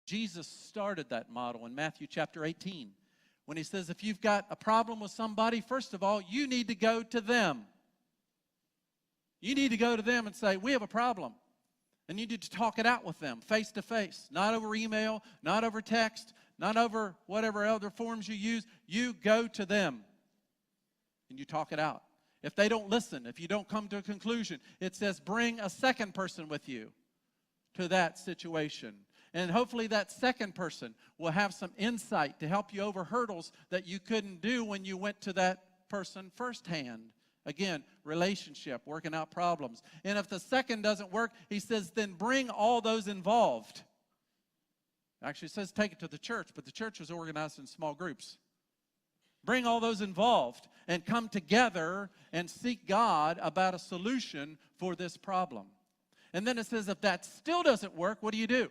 Jesus started that model in Matthew chapter 18 when he says, if you've got a problem with somebody, first of all, you need to go to them. You need to go to them and say, we have a problem. And you need to talk it out with them face to face, not over email, not over text, not over whatever other forms you use. You go to them and you talk it out. If they don't listen, if you don't come to a conclusion, it says bring a second person with you to that situation. And hopefully that second person will have some insight to help you over hurdles that you couldn't do when you went to that person firsthand. Again, relationship, working out problems. And if the second doesn't work, he says, then bring all those involved. Actually, it says take it to the church, but the church was organized in small groups. Bring all those involved and come together and seek God about a solution for this problem. And then it says if that still doesn't work, what do?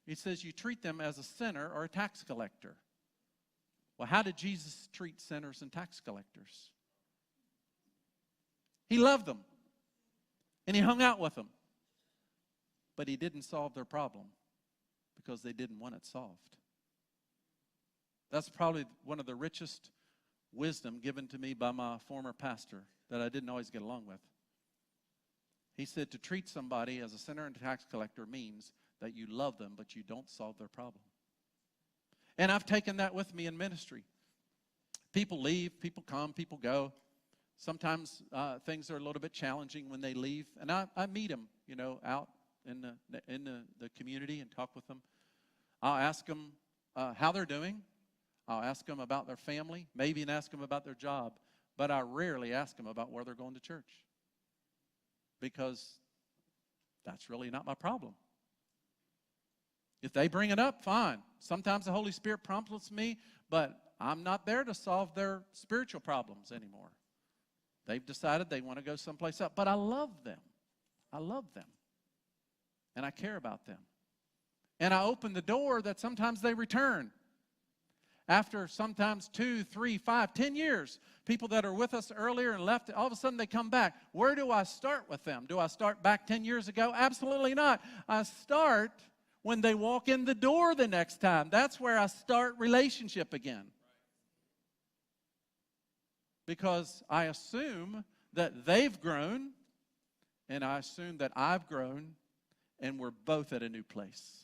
He says you treat them as a sinner or a tax collector. Well, how did Jesus treat sinners and tax collectors? He loved them, and he hung out with them. But he didn't solve their problem because they didn't want it solved. That's probably one of the richest wisdom given to me by my former pastor that I didn't always get along with. He said to treat somebody as a sinner and a tax collector means that you love them, but you don't solve their problem. And I've taken that with me in ministry. People leave, people come, people go. Sometimes things are a little bit challenging when they leave. And I meet them, out in the community and talk with them. I'll ask them how they're doing. I'll ask them about their family, maybe and ask them about their job. But I rarely ask them about where they're going to church. Because that's really not my problem. If they bring it up, fine. Sometimes the Holy Spirit prompts me, but I'm not there to solve their spiritual problems anymore. They've decided they want to go someplace else. But I love them. I love them. And I care about them. And I open the door that sometimes they return. After sometimes 2, 3, 5, 10 years, people that are with us earlier and left, all of a sudden they come back. Where do I start with them? Do I start back 10 years ago? Absolutely not. I start when they walk in the door the next time. That's where I start relationship again. Because I assume that they've grown, and I assume that I've grown, and we're both at a new place.